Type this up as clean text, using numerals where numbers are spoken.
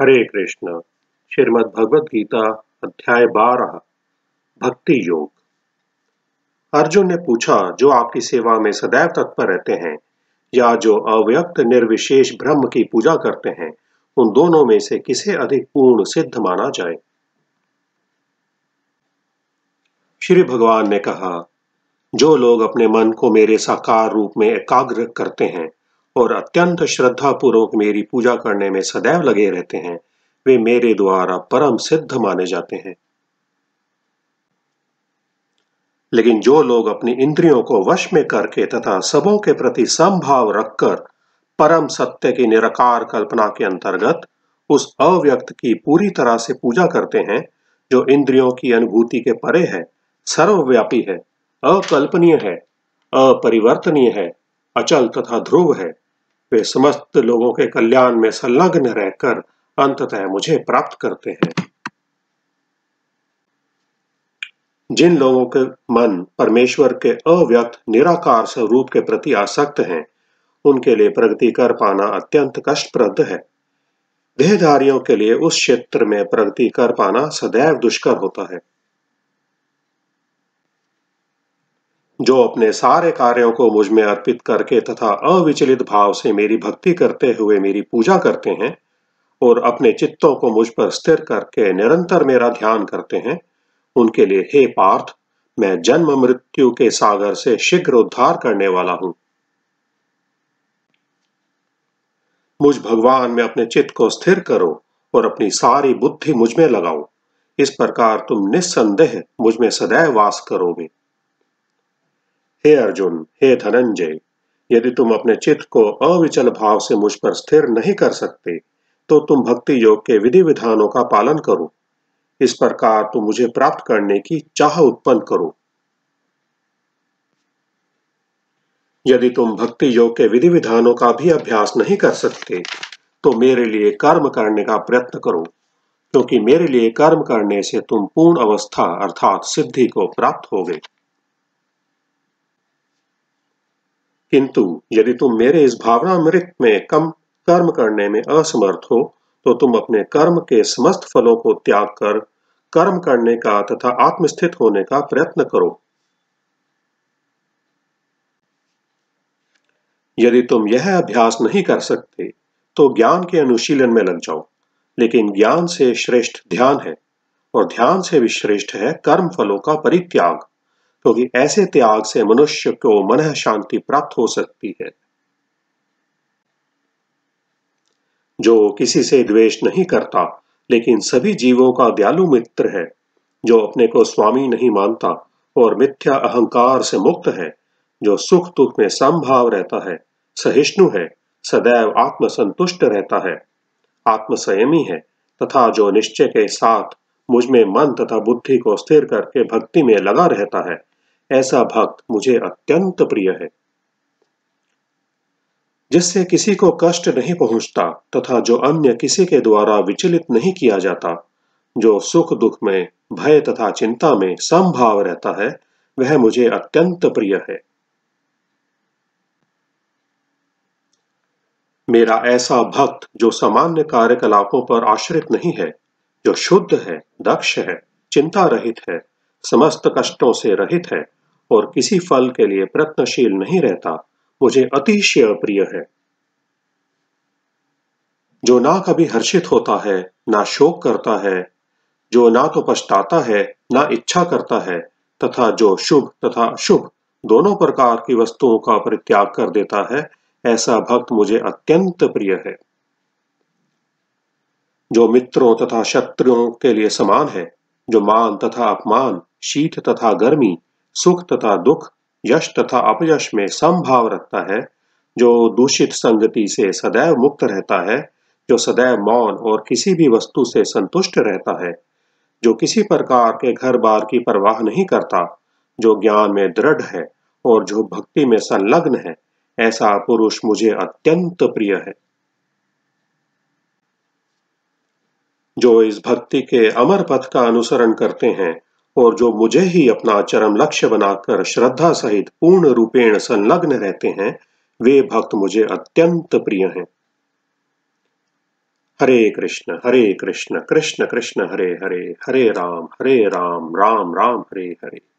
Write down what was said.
हरे कृष्ण। श्रीमद् भगवद गीता अध्याय 12 भक्ति योग। अर्जुन ने पूछा, जो आपकी सेवा में सदैव तत्पर रहते हैं या जो अव्यक्त निर्विशेष ब्रह्म की पूजा करते हैं, उन दोनों में से किसे अधिक पूर्ण सिद्ध माना जाए? श्री भगवान ने कहा, जो लोग अपने मन को मेरे साकार रूप में एकाग्र करते हैं और अत्यंत श्रद्धा पूर्वक मेरी पूजा करने में सदैव लगे रहते हैं, वे मेरे द्वारा परम सिद्ध माने जाते हैं। लेकिन जो लोग अपनी इंद्रियों को वश में करके तथा सबों के प्रति समभाव रखकर परम सत्य की निराकार कल्पना के अंतर्गत उस अव्यक्त की पूरी तरह से पूजा करते हैं, जो इंद्रियों की अनुभूति के परे है, सर्वव्यापी है, अकल्पनीय है, अपरिवर्तनीय है, अचल तथा ध्रुव है, वे समस्त लोगों के कल्याण में संलग्न रहकर अंततः मुझे प्राप्त करते हैं। जिन लोगों के मन परमेश्वर के अव्यक्त निराकार स्वरूप के प्रति आसक्त हैं, उनके लिए प्रगति कर पाना अत्यंत कष्टप्रद है। देहधारियों के लिए उस क्षेत्र में प्रगति कर पाना सदैव दुष्कर होता है। जो अपने सारे कार्यों को मुझ में अर्पित करके तथा अविचलित भाव से मेरी भक्ति करते हुए मेरी पूजा करते हैं और अपने चित्तों को मुझ पर स्थिर करके निरंतर मेरा ध्यान करते हैं, उनके लिए हे पार्थ, मैं जन्म मृत्यु के सागर से शीघ्र उद्धार करने वाला हूं। मुझ भगवान में अपने चित्त को स्थिर करो और अपनी सारी बुद्धि मुझ में लगाओ। इस प्रकार तुम निस्संदेह मुझ में सदैव वास करोगे। हे अर्जुन, हे धनंजय, यदि तुम अपने चित्त को अविचल भाव से मुझ पर स्थिर नहीं कर सकते, तो तुम भक्ति योग के विधि विधानों का पालन करो। इस प्रकार तुम मुझे प्राप्त करने की चाह उत्पन्न करो। यदि तुम भक्ति योग के विधि विधानों का भी अभ्यास नहीं कर सकते, तो मेरे लिए कर्म करने का प्रयत्न करो, क्योंकि मेरे लिए कर्म करने से तुम पूर्ण अवस्था अर्थात सिद्धि को प्राप्त होगे। किंतु यदि तुम मेरे इस भावनामृत में कम कर्म करने में असमर्थ हो, तो तुम अपने कर्म के समस्त फलों को त्याग कर कर्म करने का तथा आत्मस्थित होने का प्रयत्न करो। यदि तुम यह अभ्यास नहीं कर सकते, तो ज्ञान के अनुशीलन में लग जाओ। लेकिन ज्ञान से श्रेष्ठ ध्यान है और ध्यान से भी श्रेष्ठ है कर्म फलों का परित्याग, क्योंकि ऐसे त्याग से मनुष्य को मन शांति प्राप्त हो सकती है। जो किसी से द्वेष नहीं करता, लेकिन सभी जीवों का दयालु मित्र है, जो अपने को स्वामी नहीं मानता और मिथ्या अहंकार से मुक्त है, जो सुख दुख में समभाव रहता है, सहिष्णु है, सदैव आत्मसंतुष्ट रहता है, आत्मसंयमी है तथा जो निश्चय के साथ मुझ में मन तथा बुद्धि को स्थिर करके भक्ति में लगा रहता है, ऐसा भक्त मुझे अत्यंत प्रिय है। जिससे किसी को कष्ट नहीं पहुंचता तथा जो अन्य किसी के द्वारा विचलित नहीं किया जाता, जो सुख दुख में, भय तथा चिंता में समभाव रहता है, वह मुझे अत्यंत प्रिय है। मेरा ऐसा भक्त जो सामान्य कार्यकलापों पर आश्रित नहीं है, जो शुद्ध है, दक्ष है, चिंता रहित है, समस्त कष्टों से रहित है और किसी फल के लिए प्रयत्नशील नहीं रहता, मुझे अतिशय प्रिय है। जो ना कभी हर्षित होता है, ना शोक करता है, जो ना तो पछताता है, ना इच्छा करता है, तथा जो शुभ तथा अशुभ दोनों प्रकार की वस्तुओं का परित्याग कर देता है, ऐसा भक्त मुझे अत्यंत प्रिय है। जो मित्रों तथा शत्रुओं के लिए समान है, जो मान तथा अपमान, शीत तथा गर्मी, सुख तथा दुख, यश तथा अपयश में समभाव रखता है, जो दूषित संगति से सदैव मुक्त रहता है, जो सदैव मौन और किसी भी वस्तु से संतुष्ट रहता है, जो किसी प्रकार के घर बार की परवाह नहीं करता, जो ज्ञान में दृढ़ है और जो भक्ति में संलग्न है, ऐसा पुरुष मुझे अत्यंत प्रिय है। जो इस भक्ति के अमर पथ का अनुसरण करते हैं और जो मुझे ही अपना चरम लक्ष्य बनाकर श्रद्धा सहित पूर्ण रूपेण संलग्न रहते हैं, वे भक्त मुझे अत्यंत प्रिय हैं। हरे कृष्ण कृष्ण कृष्ण हरे हरे, हरे राम राम राम हरे हरे।